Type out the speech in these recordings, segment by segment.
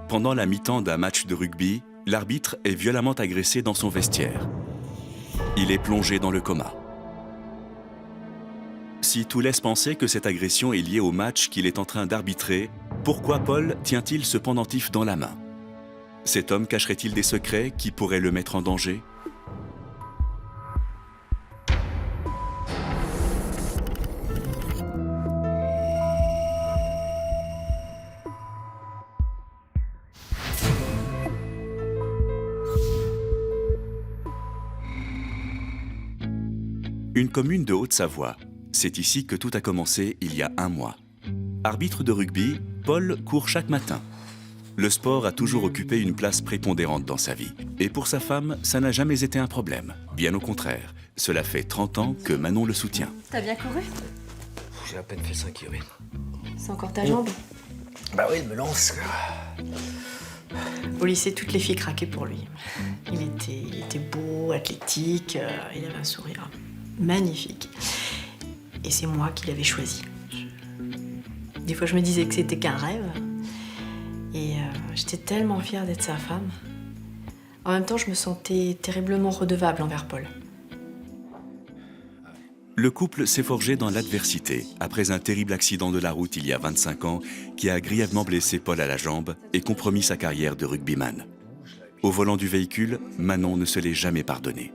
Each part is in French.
Pendant la mi-temps d'un match de rugby, l'arbitre est violemment agressé dans son vestiaire. Il est plongé dans le coma. Si tout laisse penser que cette agression est liée au match qu'il est en train d'arbitrer, pourquoi Paul tient-il ce pendentif dans la main? Cet homme cacherait-il des secrets qui pourraient le mettre en danger? Une commune de Haute-Savoie. C'est ici que tout a commencé il y a un mois. Arbitre de rugby, Paul court chaque matin. Le sport a toujours occupé une place prépondérante dans sa vie. Et pour sa femme, ça n'a jamais été un problème. Bien au contraire, cela fait 30 ans que Manon le soutient. T'as bien couru? J'ai à peine fait 5 km. C'est encore ta jambe? Bah oui, il me lance. Au lycée, toutes les filles craquaient pour lui. Il était beau, athlétique, il avait un sourire magnifique. Et c'est moi qui l'avais choisi. Des fois, je me disais que c'était qu'un rêve. Et j'étais tellement fière d'être sa femme. En même temps, je me sentais terriblement redevable envers Paul. Le couple s'est forgé dans l'adversité, après un terrible accident de la route il y a 25 ans, qui a grièvement blessé Paul à la jambe et compromis sa carrière de rugbyman. Au volant du véhicule, Manon ne se l'est jamais pardonné.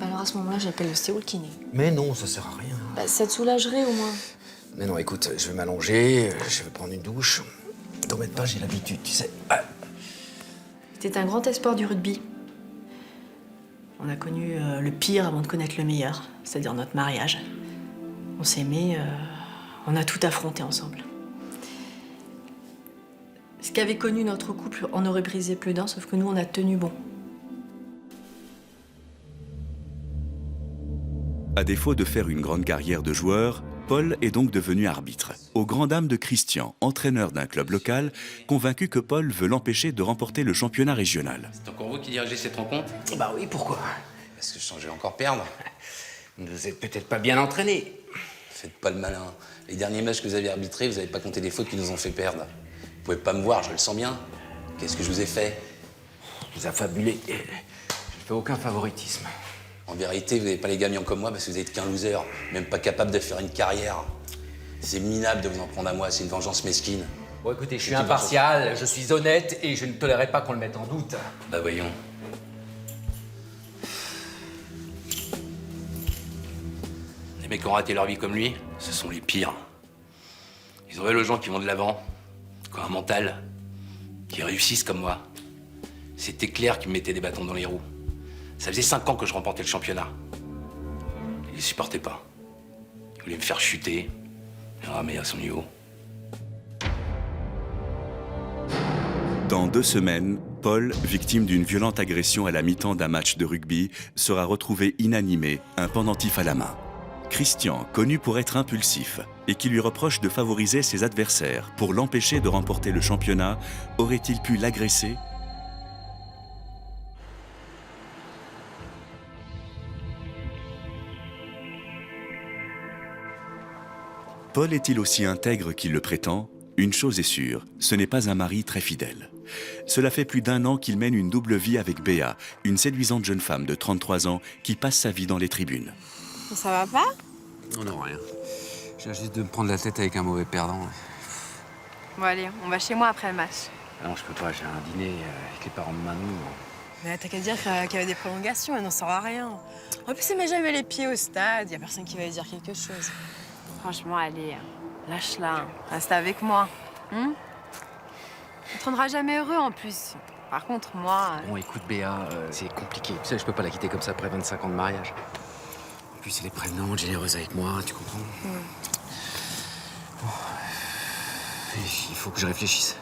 Alors à ce moment-là, j'appelle le kiné. Mais non, ça sert à rien. Bah, ça te soulagerait au moins. Mais non, écoute, je vais m'allonger, je vais prendre une douche. T'en mets pas, j'ai l'habitude, tu sais. Ah. C'était un grand espoir du rugby. On a connu le pire avant de connaître le meilleur, c'est-à-dire notre mariage. On s'aimait, on a tout affronté ensemble. Ce qu'avait connu notre couple en aurait brisé plus d'un, sauf que nous, on a tenu bon. À défaut de faire une grande carrière de joueur, Paul est donc devenu arbitre, aux grandes dames de Christian, entraîneur d'un club local, convaincu que Paul veut l'empêcher de remporter le championnat régional. C'est encore vous qui dirigez cette rencontre? Bah oui, pourquoi? Parce que je sens que je vais encore perdre. Vous nous êtes peut-être pas bien entraînés. Faites pas le malin. Les derniers matchs que vous avez arbitrés, vous n'avez pas compté les fautes qui nous ont fait perdre. Vous pouvez pas me voir, je le sens bien. Qu'est-ce que je vous ai fait? Je vous affabulez. Je fais aucun favoritisme. En vérité, vous n'avez pas les gagnants comme moi parce que vous êtes qu'un loser, même pas capable de faire une carrière. C'est minable de vous en prendre à moi, c'est une vengeance mesquine. Bon, écoutez, je suis impartial, je suis honnête et je ne tolérerai pas qu'on le mette en doute. Bah voyons. Les mecs qui ont raté leur vie comme lui, ce sont les pires. Ils auraient les gens qui vont de l'avant, qui ont un mental, qui réussissent comme moi. C'était clair qu'ils me mettaient des bâtons dans les roues. Ça faisait 5 ans que je remportais le championnat. Ils ne supportaient pas. Ils voulaient me faire chuter, me ramener à son niveau. Dans 2 semaines, Paul, victime d'une violente agression à la mi-temps d'un match de rugby, sera retrouvé inanimé, un pendentif à la main. Christian, connu pour être impulsif et qui lui reproche de favoriser ses adversaires pour l'empêcher de remporter le championnat, aurait-il pu l'agresser ? Paul est-il aussi intègre qu'il le prétend? Une chose est sûre, ce n'est pas un mari très fidèle. Cela fait plus d'1 an qu'il mène une double vie avec Béa, une séduisante jeune femme de 33 ans qui passe sa vie dans les tribunes. Ça va pas? Non, rien. J'ai juste de me prendre la tête avec un mauvais perdant. Bon allez, on va chez moi après le match. Ah non, je peux pas, j'ai un dîner avec les parents de Manon. Mais t'as qu'à dire qu'il y avait des prolongations, elle n'en saura rien. En plus, elle met jamais les pieds au stade, y a personne qui va lui dire quelque chose. Franchement, allez, lâche-la, reste avec moi. On te rendra jamais heureux en plus. Par contre, moi... Bon, écoute, Béa, c'est compliqué. Tu sais, je peux pas la quitter comme ça après 25 ans de mariage. En plus, elle est prévenante, généreuse avec moi, tu comprends? Bon. Il faut que je réfléchisse.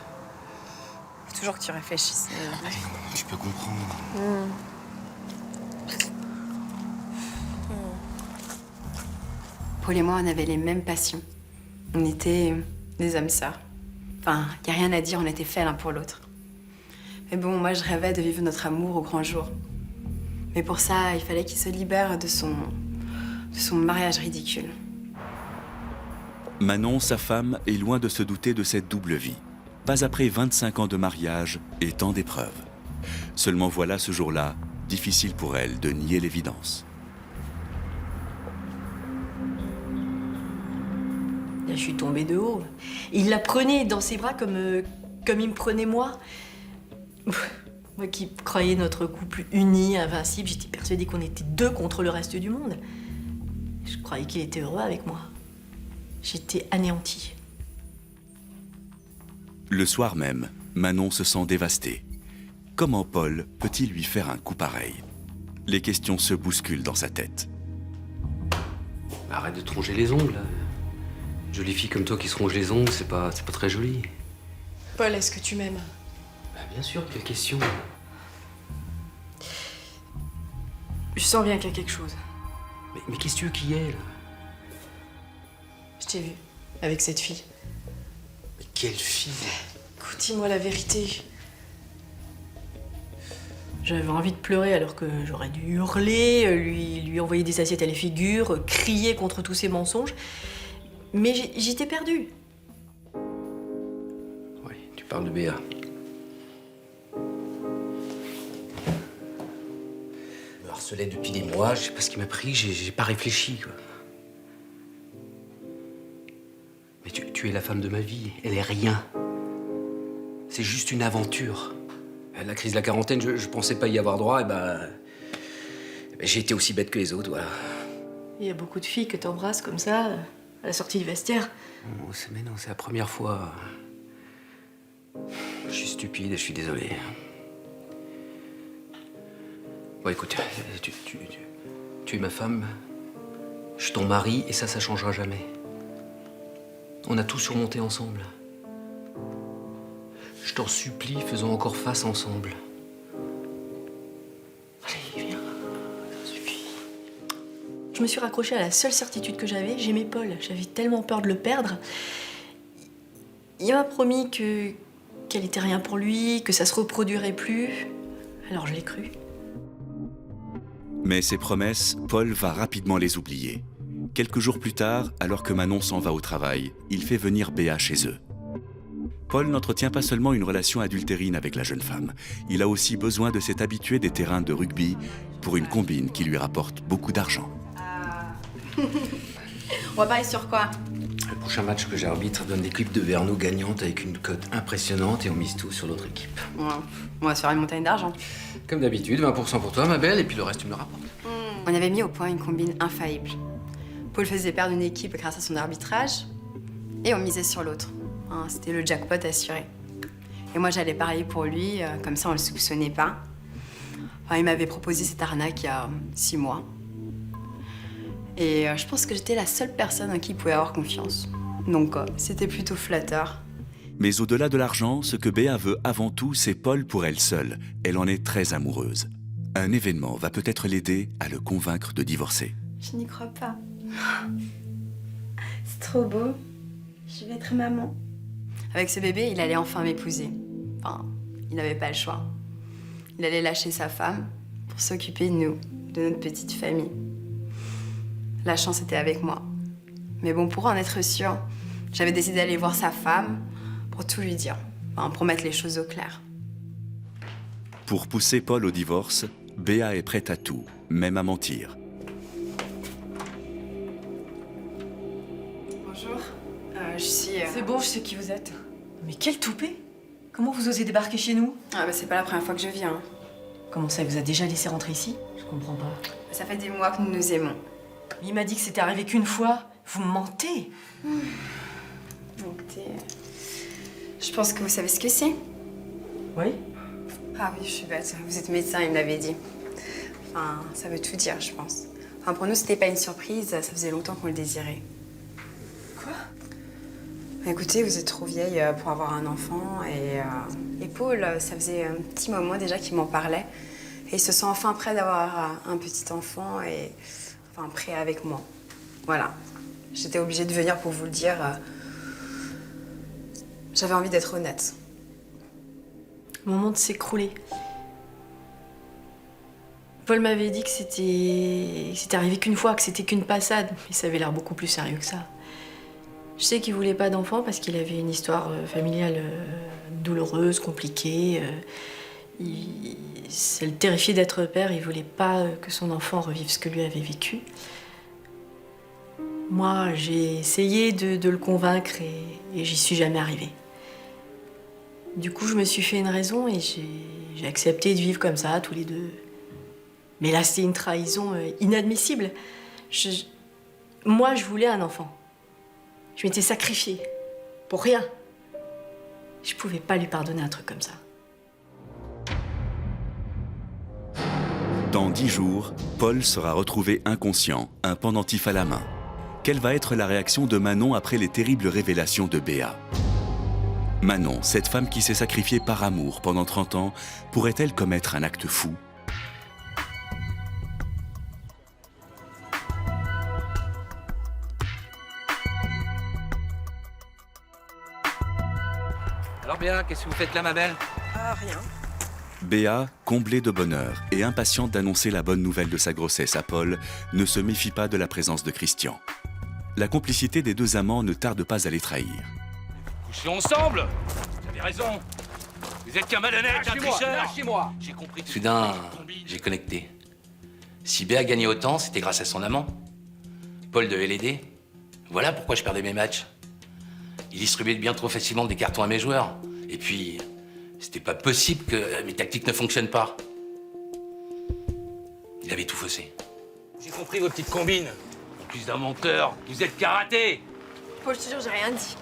Faut toujours que tu réfléchisses. Allez, tu peux comprendre. Paul et moi, on avait les mêmes passions. On était des âmes sœurs. Enfin, y a rien à dire, on était faits l'un pour l'autre. Mais bon, moi, je rêvais de vivre notre amour au grand jour. Mais pour ça, il fallait qu'il se libère de son mariage ridicule. Manon, sa femme, est loin de se douter de cette double vie. Pas après 25 ans de mariage et tant d'épreuves. Seulement voilà, ce jour-là, difficile pour elle de nier l'évidence. Là, je suis tombée de haut. Il la prenait dans ses bras comme il me prenait moi. Moi qui croyais notre couple uni, invincible, j'étais persuadée qu'on était deux contre le reste du monde. Je croyais qu'il était heureux avec moi. J'étais anéantie. Le soir même, Manon se sent dévastée. Comment Paul peut-il lui faire un coup pareil? Les questions se bousculent dans sa tête. Arrête de te ronger les ongles. Une jolie fille comme toi qui se ronge les ongles, c'est pas très joli. Paul, est-ce que tu m'aimes? Bah, bien sûr, quelle question. Je sens bien qu'il y a quelque chose. Mais qu'est-ce que tu veux qu'il y ait, là? Je t'ai vu, avec cette fille. Mais quelle fille? Écoute, dis-moi la vérité. J'avais envie de pleurer alors que j'aurais dû hurler, lui envoyer des assiettes à la figure, crier contre tous ses mensonges. Mais j'étais perdue. Oui, tu parles de Béa. Il me harcelait depuis des mois, je sais pas ce qui m'a pris, j'ai pas réfléchi, quoi. Mais tu es la femme de ma vie, elle est rien. C'est juste une aventure. La crise de la quarantaine, je pensais pas y avoir droit, et j'ai été aussi bête que les autres, voilà. Il y a beaucoup de filles que t'embrasses comme ça, à la sortie du vestiaire. Mais non, c'est la première fois. Je suis stupide, je suis désolé. Bon, écoute, tu es ma femme, je suis ton mari, et ça changera jamais. On a tout surmonté ensemble. Je t'en supplie, faisons encore face ensemble. Allez, viens, ça suffit. Je me suis raccrochée à la seule certitude que j'avais, j'aimais Paul. J'avais tellement peur de le perdre. Il m'a promis qu'elle était rien pour lui, que ça se reproduirait plus. Alors je l'ai cru. Mais ces promesses, Paul va rapidement les oublier. Quelques jours plus tard, alors que Manon s'en va au travail, il fait venir Béa chez eux. Paul n'entretient pas seulement une relation adultérine avec la jeune femme, il a aussi besoin de s'être habitué des terrains de rugby pour une combine qui lui rapporte beaucoup d'argent. On va parler sur quoi? Le prochain match que j'arbitre donne l'équipe de Vernou gagnante avec une cote impressionnante et on mise tout sur l'autre équipe. Ouais, on va se faire une montagne d'argent. Comme d'habitude, 20% pour toi, ma belle, et puis le reste, tu me le rapportes. On avait mis au point une combine infaillible. Paul faisait perdre une équipe grâce à son arbitrage et on misait sur l'autre. Hein, c'était le jackpot assuré. Et moi, j'allais parier pour lui, comme ça on le soupçonnait pas. Enfin, il m'avait proposé cette arnaque il y a 6 mois. Et je pense que j'étais la seule personne en qui il pouvait avoir confiance. Donc, c'était plutôt flatteur. Mais au-delà de l'argent, ce que Béa veut avant tout, c'est Paul pour elle seule. Elle en est très amoureuse. Un événement va peut-être l'aider à le convaincre de divorcer. Je n'y crois pas. C'est trop beau. Je vais être maman. Avec ce bébé, il allait enfin m'épouser. Enfin, il n'avait pas le choix. Il allait lâcher sa femme pour s'occuper de nous, de notre petite famille. La chance était avec moi. Mais bon, pour en être sûre, j'avais décidé d'aller voir sa femme pour tout lui dire. Enfin, pour mettre les choses au clair. Pour pousser Paul au divorce, Béa est prête à tout, même à mentir. Bonjour. Je suis... C'est bon, je sais qui vous êtes. Mais quel toupet! Comment vous osez débarquer chez nous? Ah bah c'est pas la première fois que je viens. Hein. Comment ça, il vous a déjà laissé rentrer ici? Je comprends pas. Ça fait des mois que nous nous aimons. Il m'a dit que c'était arrivé qu'une fois. Vous me mentez. Écoutez, je pense que vous savez ce que c'est. Oui? Ah oui, je suis bête. Vous êtes médecin, il me l'avait dit. Enfin, ça veut tout dire, je pense. Enfin, pour nous, c'était pas une surprise. Ça faisait longtemps qu'on le désirait. Quoi? Écoutez, vous êtes trop vieille pour avoir un enfant. Et Paul, ça faisait un petit moment déjà qu'il m'en parlait. Et il se sent enfin prêt d'avoir un petit enfant et... Enfin, prêt avec moi. Voilà. J'étais obligée de venir pour vous le dire. J'avais envie d'être honnête. Mon monde s'écroulait. Paul m'avait dit que c'était arrivé qu'une fois, que c'était qu'une passade. Mais ça avait l'air beaucoup plus sérieux que ça. Je sais qu'il voulait pas d'enfant parce qu'il avait une histoire familiale douloureuse, compliquée. Ça le terrifiait d'être père, il voulait pas que son enfant revive ce que lui avait vécu. Moi, j'ai essayé de le convaincre et j'y suis jamais arrivée. Du coup, je me suis fait une raison et j'ai accepté de vivre comme ça, tous les deux. Mais là, c'était une trahison inadmissible. Moi, je voulais un enfant. Je m'étais sacrifiée. Pour rien. Je pouvais pas lui pardonner un truc comme ça. Dans 10 jours, Paul sera retrouvé inconscient, un pendentif à la main. Quelle va être la réaction de Manon après les terribles révélations de Béa? Manon, cette femme qui s'est sacrifiée par amour pendant 30 ans, pourrait-elle commettre un acte fou? Alors bien, qu'est-ce que vous faites là, ma belle? Ah, rien. Béa, comblée de bonheur et impatiente d'annoncer la bonne nouvelle de sa grossesse à Paul, ne se méfie pas de la présence de Christian. La complicité des deux amants ne tarde pas à les trahir. Couchez ensemble! Vous avez raison. Vous êtes qu'un malhonnête, un tricheur. Lâchez-moi. J'ai compris. Soudain, j'ai connecté. Si Béa gagnait autant, c'était grâce à son amant. Paul devait l'aider. Voilà pourquoi je perdais mes matchs. Il distribuait bien trop facilement des cartons à mes joueurs. Et puis, c'était pas possible que mes tactiques ne fonctionnent pas. Il avait tout faussé. J'ai compris vos petites combines. En plus d'un menteur, vous êtes karaté. Paul, je te jure, j'ai rien dit.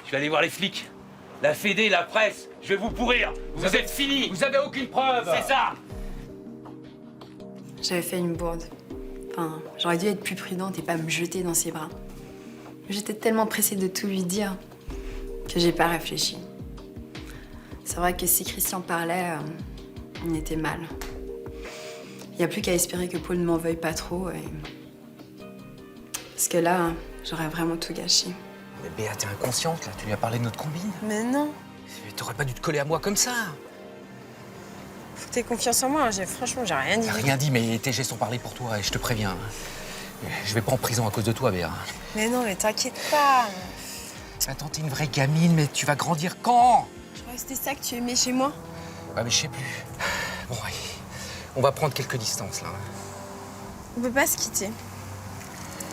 Je vais aller voir les flics. La Fédé, la presse. Je vais vous pourrir. Vous êtes finis. Vous avez aucune preuve. C'est ça. J'avais fait une bourde. Enfin, j'aurais dû être plus prudente et pas me jeter dans ses bras. J'étais tellement pressée de tout lui dire que j'ai pas réfléchi. C'est vrai que si Christian parlait, on était mal. Il n'y a plus qu'à espérer que Paul ne m'en veuille pas trop. Parce que là, j'aurais vraiment tout gâché. Mais Béa, t'es inconsciente, là. Tu lui as parlé de notre combine. Mais non. Mais t'aurais pas dû te coller à moi comme ça. Faut que t'aies confiance en moi. Franchement, j'ai rien dit. T'as rien dit, mais tes gestes ont parlé pour toi, et je te préviens. Je vais pas en prison à cause de toi, Béa. Mais non, mais t'inquiète pas. Attends, t'es une vraie gamine, mais tu vas grandir quand? Je crois que c'était ça que tu aimais chez moi. Ouais, mais je sais plus. Bon, allez. On va prendre quelques distances, là. On peut pas se quitter.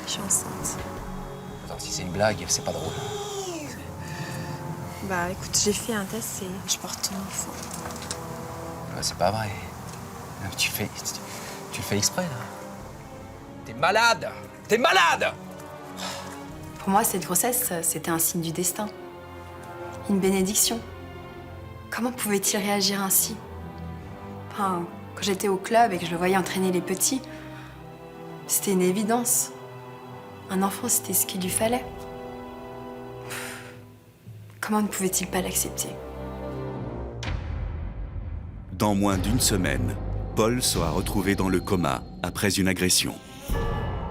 Je suis enceinte. Attends, si c'est une blague, c'est pas drôle. Bah écoute, j'ai fait un test et je porte ton enfant. Ouais, c'est pas vrai. Non, mais tu le fais exprès, là. T'es malade! T'es malade! Pour moi, cette grossesse, c'était un signe du destin. Une bénédiction. Comment pouvait-il réagir ainsi? Enfin, quand j'étais au club et que je le voyais entraîner les petits, c'était une évidence. Un enfant, c'était ce qu'il lui fallait. Comment ne pouvait-il pas l'accepter? Dans moins d'une semaine, Paul sera retrouvé dans le coma après une agression.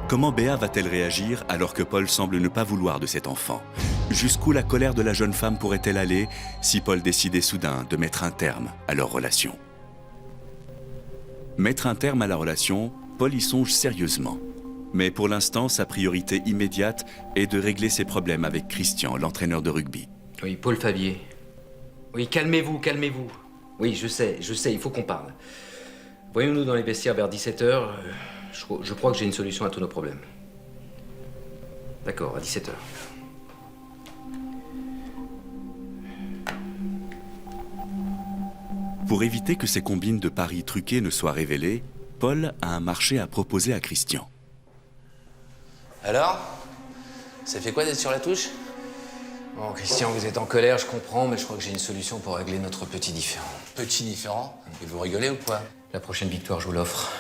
Comment Béa va-t-elle réagir alors que Paul semble ne pas vouloir de cet enfant? Jusqu'où la colère de la jeune femme pourrait-elle aller si Paul décidait soudain de mettre un terme à leur relation? Mettre un terme à la relation, Paul y songe sérieusement. Mais pour l'instant, sa priorité immédiate est de régler ses problèmes avec Christian, l'entraîneur de rugby. Oui, Paul Favier. Oui, calmez-vous, calmez-vous. Oui, je sais, il faut qu'on parle. Voyons-nous dans les vestiaires vers 17h. Je crois que j'ai une solution à tous nos problèmes. D'accord, à 17h. Pour éviter que ces combines de paris truqués ne soient révélées, Paul a un marché à proposer à Christian. Alors? Ça fait quoi d'être sur la touche? Bon, Christian, vous êtes en colère, je comprends, mais je crois que j'ai une solution pour régler notre petit différend. Petit différent? Et vous rigolez ou quoi? La prochaine victoire, je vous l'offre.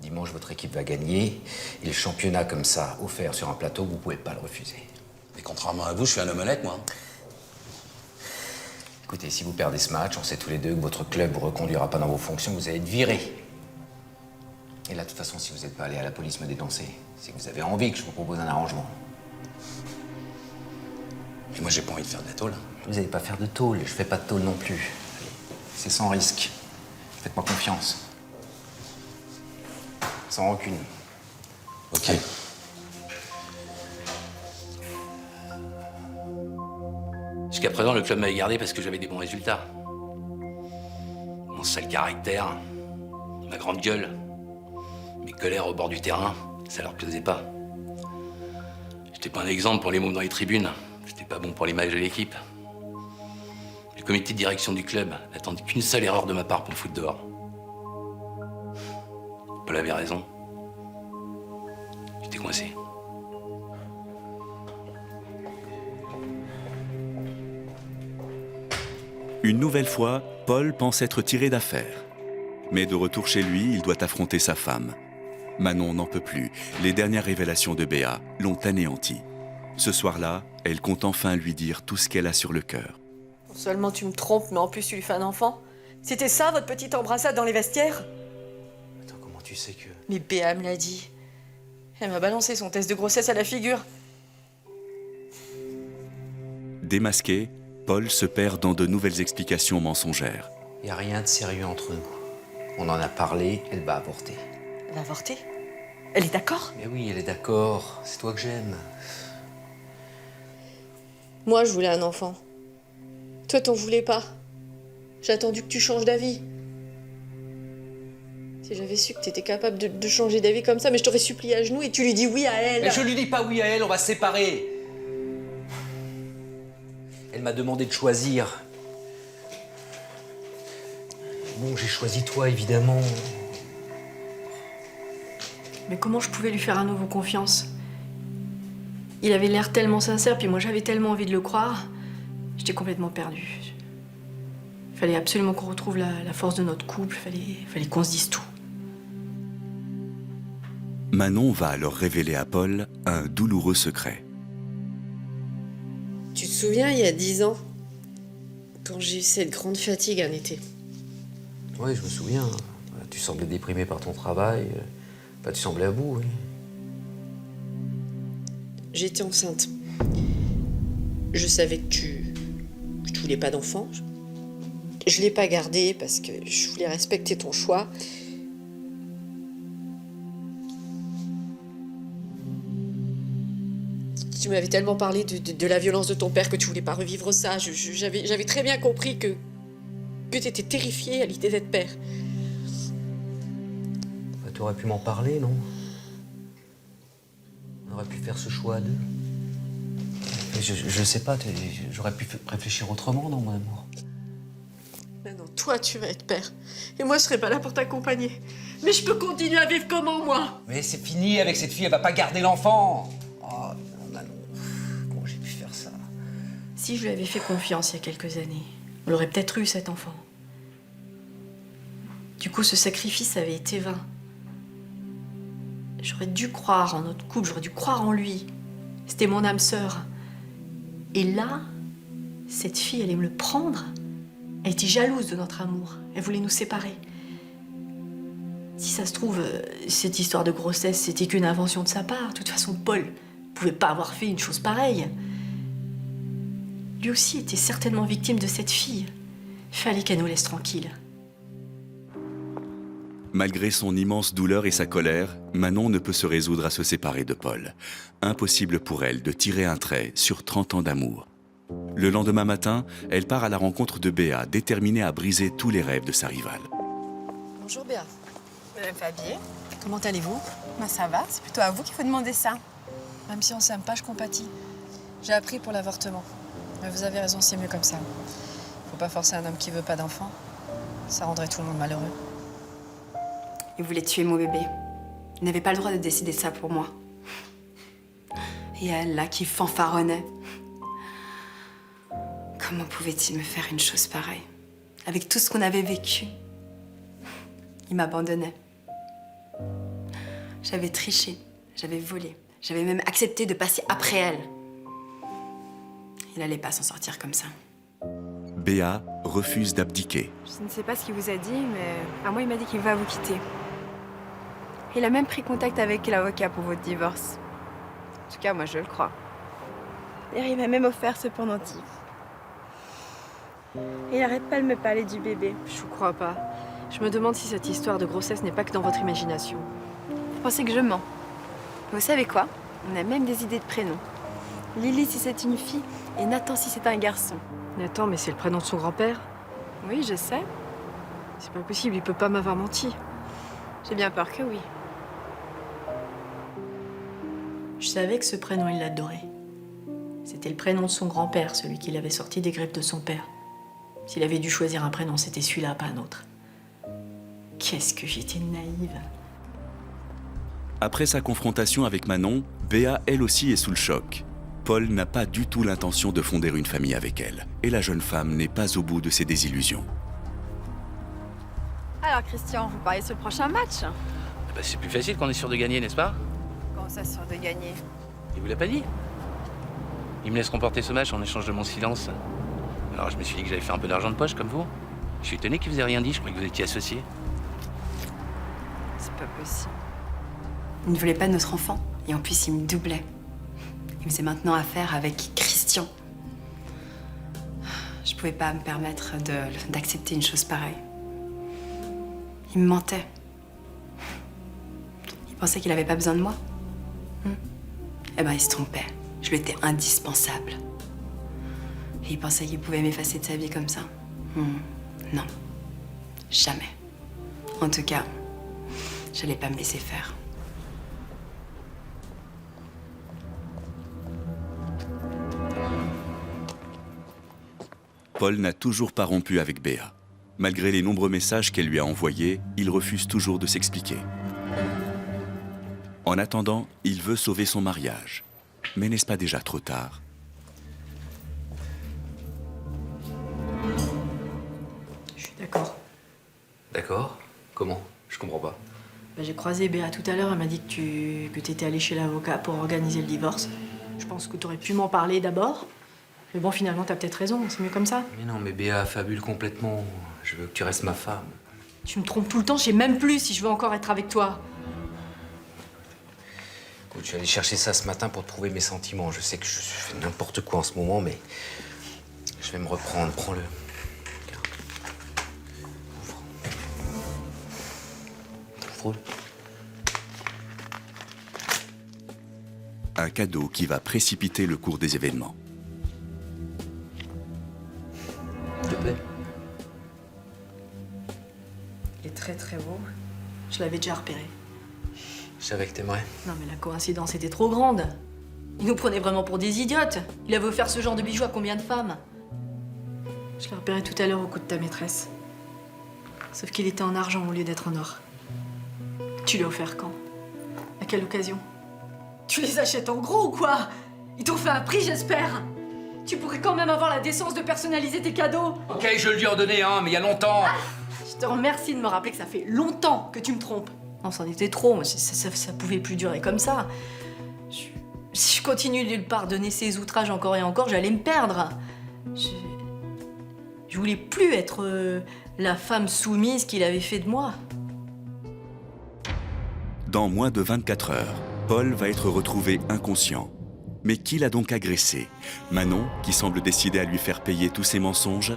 Dimanche, votre équipe va gagner. Et le championnat comme ça, offert sur un plateau, vous pouvez pas le refuser. Mais contrairement à vous, je suis un homme honnête, moi. Écoutez, si vous perdez ce match, on sait tous les deux que votre club vous reconduira pas dans vos fonctions, vous allez être viré. Et là, de toute façon, si vous n'êtes pas allé à la police me dénoncer, c'est que vous avez envie que je vous propose un arrangement. Mais moi, j'ai pas envie de faire de la tôle. Vous n'allez pas faire de tôle, je fais pas de tôle non plus. Allez, c'est sans risque. Faites-moi confiance. Sans rancune. Ok. Allez. Jusqu'à présent, le club m'avait gardé parce que j'avais des bons résultats. Mon sale caractère, ma grande gueule, mes colères au bord du terrain, ça leur plaisait pas. J'étais pas un exemple pour les mômes dans les tribunes. J'étais pas bon pour l'image de l'équipe. Le comité de direction du club n'attendait qu'une seule erreur de ma part pour me foutre dehors. Paul avait raison. J'étais coincé. Une nouvelle fois, Paul pense être tiré d'affaire. Mais de retour chez lui, il doit affronter sa femme. Manon n'en peut plus. Les dernières révélations de Béa l'ont anéanti. Ce soir-là, elle compte enfin lui dire tout ce qu'elle a sur le cœur. Non seulement tu me trompes, mais en plus tu lui fais un enfant. C'était ça, votre petite embrassade dans les vestiaires? Attends, comment tu sais que... Mais Béa me l'a dit. Elle m'a balancé son test de grossesse à la figure. Démasqué, Paul se perd dans de nouvelles explications mensongères. Il n'y a rien de sérieux entre nous. On en a parlé, elle va avorter. Elle a avorté? Elle est d'accord? Mais oui, elle est d'accord. C'est toi que j'aime. Moi, je voulais un enfant. Toi, t'en voulais pas. J'ai attendu que tu changes d'avis. Si j'avais su que t'étais capable de changer d'avis comme ça, mais je t'aurais supplié à genoux et tu lui dis oui à elle. Mais je lui dis pas oui à elle, on va se séparer. Elle m'a demandé de choisir. Bon, j'ai choisi toi, évidemment. Mais comment je pouvais lui faire à nouveau confiance? Il avait l'air tellement sincère, puis moi j'avais tellement envie de le croire. J'étais complètement perdue. Il fallait absolument qu'on retrouve la force de notre couple, fallait qu'on se dise tout. Manon va alors révéler à Paul un douloureux secret. Tu te souviens, il y a 10 ans, quand j'ai eu cette grande fatigue un été? Oui, je me souviens. Tu semblais déprimé par ton travail. Enfin, tu semblais à bout, oui. J'étais enceinte. Je savais que tu voulais pas d'enfant. Je l'ai pas gardé parce que je voulais respecter ton choix. Tu m'avais tellement parlé de la violence de ton père que tu voulais pas revivre ça. J'avais très bien compris que t'étais terrifiée à l'idée d'être père. Bah, tu aurais pu m'en parler, non? On aurait pu faire ce choix à deux. Je sais pas, j'aurais pu réfléchir autrement, non, mon amour? Mais non, toi, tu vas être père. Et moi, je serai pas là pour t'accompagner. Mais je peux continuer à vivre comment, moi? Mais c'est fini avec cette fille, elle va pas garder l'enfant. Oh, non, comment j'ai pu faire ça? Si je lui avais fait confiance il y a quelques années, on aurait peut-être eu cet enfant. Du coup, ce sacrifice avait été vain. J'aurais dû croire en notre couple, j'aurais dû croire en lui. C'était mon âme sœur. Et là, cette fille allait me le prendre. Elle était jalouse de notre amour. Elle voulait nous séparer. Si ça se trouve, cette histoire de grossesse, c'était qu'une invention de sa part. De toute façon, Paul ne pouvait pas avoir fait une chose pareille. Lui aussi était certainement victime de cette fille. Il fallait qu'elle nous laisse tranquilles. Malgré son immense douleur et sa colère, Manon ne peut se résoudre à se séparer de Paul. Impossible pour elle de tirer un trait sur 30 ans d'amour. Le lendemain matin, elle part à la rencontre de Béa, déterminée à briser tous les rêves de sa rivale. Bonjour Béa. Madame Fabier. Comment allez-vous? Bah ça va, c'est plutôt à vous qu'il faut demander ça. Même si on s'aime pas, je compatis. J'ai appris pour l'avortement. Mais vous avez raison, c'est mieux comme ça. Faut pas forcer un homme qui veut pas d'enfant. Ça rendrait tout le monde malheureux. Il voulait tuer mon bébé. Il n'avait pas le droit de décider ça pour moi. Et elle, là, qui fanfaronnait. Comment pouvait-il me faire une chose pareille? Avec tout ce qu'on avait vécu. Il m'abandonnait. J'avais triché, j'avais volé. J'avais même accepté de passer après elle. Il n'allait pas s'en sortir comme ça. Béa refuse d'abdiquer. Je ne sais pas ce qu'il vous a dit, mais à moi, il m'a dit qu'il va vous quitter. Il a même pris contact avec l'avocat pour votre divorce. En tout cas, moi, je le crois. Et il m'a même offert ce pendentif. Et il arrête pas de me parler du bébé. Je vous crois pas. Je me demande si cette histoire de grossesse n'est pas que dans votre imagination. Vous pensez que je mens? Vous savez quoi? On a même des idées de prénoms. Lily, si c'est une fille, Et Nathan, si c'est un garçon? Nathan, mais c'est le prénom de son grand-père. Oui, je sais. C'est pas possible, il peut pas m'avoir menti. J'ai bien peur que oui. Je savais que ce prénom, il l'adorait. C'était le prénom de son grand-père, celui qu'il avait sorti des griffes de son père. S'il avait dû choisir un prénom, c'était celui-là, pas un autre. Qu'est-ce que j'étais naïve. Après sa confrontation avec Manon, Béa, elle aussi, est sous le choc. Paul n'a pas du tout l'intention de fonder une famille avec elle. Et la jeune femme n'est pas au bout de ses désillusions. Alors, Christian, vous pariez sur le prochain match? Bah, c'est plus facile qu'on est sûr de gagner, n'est-ce pas? Comment ça, sûr de gagner? Il vous l'a pas dit? Il me laisse remporter ce match en échange de mon silence. Alors je me suis dit que j'allais faire un peu d'argent de poche comme vous. Je suis étonné qu'il vous ait rien dit, je croyais que vous étiez associés. C'est pas possible. Il ne voulait pas de notre enfant. Et en plus, il me doublait. Il me faisait maintenant affaire avec Christian. Je pouvais pas me permettre d'accepter une chose pareille. Il me mentait. Il pensait qu'il avait pas besoin de moi. Eh ben, il se trompait. Je lui étais indispensable. Et il pensait qu'il pouvait m'effacer de sa vie comme ça. Non. Jamais. En tout cas, j'allais pas me laisser faire. Paul n'a toujours pas rompu avec Béa. Malgré les nombreux messages qu'elle lui a envoyés, il refuse toujours de s'expliquer. En attendant, il veut sauver son mariage. Mais n'est-ce pas déjà trop tard? Je suis d'accord. D'accord? Comment? Je comprends pas. Bah, j'ai croisé Béa tout à l'heure, elle m'a dit que t'étais allé chez l'avocat pour organiser le divorce. Je pense que t'aurais pu m'en parler d'abord. Mais bon, finalement, t'as peut-être raison, c'est mieux comme ça. Mais non, mais Béa fabule complètement. Je veux que tu restes ma femme. Tu me trompes tout le temps, je sais même plus si je veux encore être avec toi. Écoute, je suis allé chercher ça ce matin pour te prouver mes sentiments. Je sais que je fais n'importe quoi en ce moment, mais je vais me reprendre. Prends-le. Regarde. Ouvre. Ouvre-le. Un cadeau qui va précipiter le cours des événements. S'il te plaît. Il est très très beau. Je l'avais déjà repéré. Je savais que t'aimerais. Non mais la coïncidence était trop grande. Il nous prenait vraiment pour des idiotes. Il avait offert ce genre de bijoux à combien de femmes? Je l'ai repéré tout à l'heure au cou de ta maîtresse. Sauf qu'il était en argent au lieu d'être en or. Tu l'as offert quand? À quelle occasion? Tu les achètes en gros ou quoi? Ils t'ont fait un prix, j'espère. Tu pourrais quand même avoir la décence de personnaliser tes cadeaux. Ok, je lui en donnais un, mais il y a longtemps. Je te remercie de me rappeler que ça fait longtemps que tu me trompes. Non, c'en était trop, ça pouvait plus durer comme ça. Si je continue de lui pardonner ses outrages encore et encore, j'allais me perdre. Je voulais plus être la femme soumise qu'il avait fait de moi. Dans moins de 24 heures, Paul va être retrouvé inconscient. Mais qui l'a donc agressé? Manon, qui semble décidée à lui faire payer tous ses mensonges?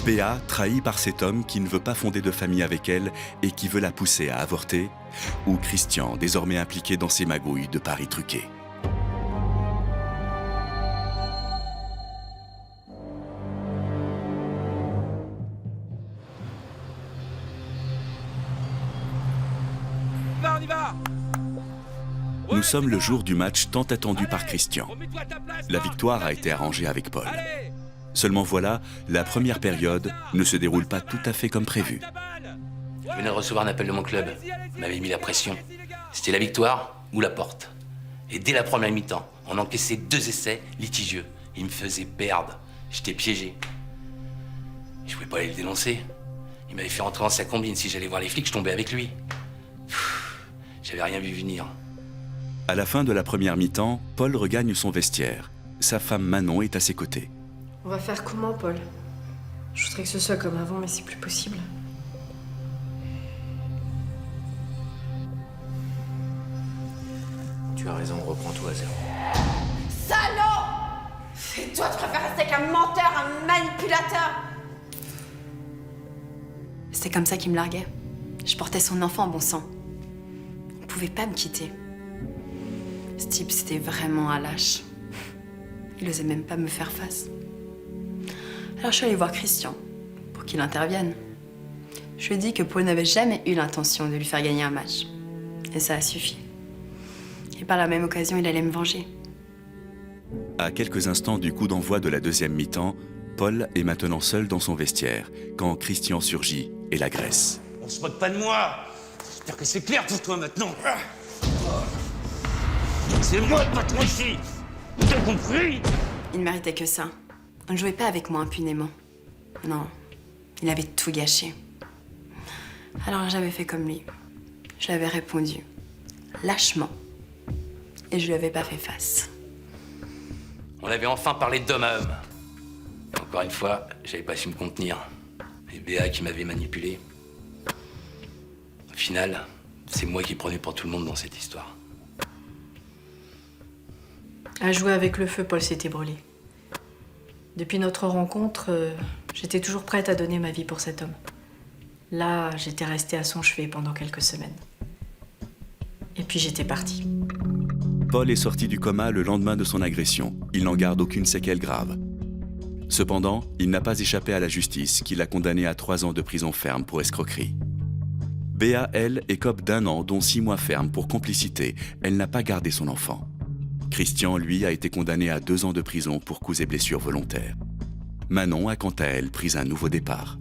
Béa, trahie par cet homme qui ne veut pas fonder de famille avec elle et qui veut la pousser à avorter? Ou Christian, désormais impliqué dans ces magouilles de paris truqués? On y va. Nous sommes le jour du match tant attendu par Christian. La victoire a été arrangée avec Paul. Seulement voilà, la première période ne se déroule pas tout à fait comme prévu. Je venais de recevoir un appel de mon club. Il m'avait mis la pression. C'était la victoire ou la porte. Et dès la première mi-temps, on encaissait 2 essais litigieux. Il me faisait perdre. J'étais piégé. Je pouvais pas aller le dénoncer. Il m'avait fait rentrer dans sa combine. Si j'allais voir les flics, je tombais avec lui. J'avais rien vu venir. À la fin de la première mi-temps, Paul regagne son vestiaire. Sa femme Manon est à ses côtés. On va faire comment, Paul? Je voudrais que ce soit comme avant, mais c'est plus possible. Tu as raison, reprends tout à zéro. Salaud! Et toi, tu préfères rester avec un menteur, un manipulateur? C'était comme ça qu'il me larguait. Je portais son enfant, bon sang. Il pouvait pas me quitter. Ce type, c'était vraiment un lâche. Il n'osait même pas me faire face. Alors je suis allée voir Christian pour qu'il intervienne. Je lui ai dit que Paul n'avait jamais eu l'intention de lui faire gagner un match. Et ça a suffi. Et par la même occasion, il allait me venger. À quelques instants du coup d'envoi de la deuxième mi-temps, Paul est maintenant seul dans son vestiaire quand Christian surgit et l'agresse. On se moque pas de moi. J'espère que c'est clair pour toi maintenant. C'est moi le patron ici. T'as compris? Il ne méritait que ça. On ne jouait pas avec moi impunément. Non, il avait tout gâché. Alors j'avais fait comme lui. Je lui avais répondu lâchement. Et je lui avais pas fait face. On avait enfin parlé d'homme à homme. Et encore une fois, j'avais pas su me contenir. Et Béa qui m'avait manipulé. Au final, c'est moi qui prenais pour tout le monde dans cette histoire. À jouer avec le feu, Paul s'était brûlé. Depuis notre rencontre, j'étais toujours prête à donner ma vie pour cet homme. Là, j'étais restée à son chevet pendant quelques semaines. Et puis j'étais partie. Paul est sorti du coma le lendemain de son agression. Il n'en garde aucune séquelle grave. Cependant, il n'a pas échappé à la justice qui l'a condamné à 3 ans de prison ferme pour escroquerie. Béa, elle, écope d'1 an, dont 6 mois ferme pour complicité. Elle n'a pas gardé son enfant. Christian, lui, a été condamné à 2 ans de prison pour coups et blessures volontaires. Manon a quant à elle pris un nouveau départ.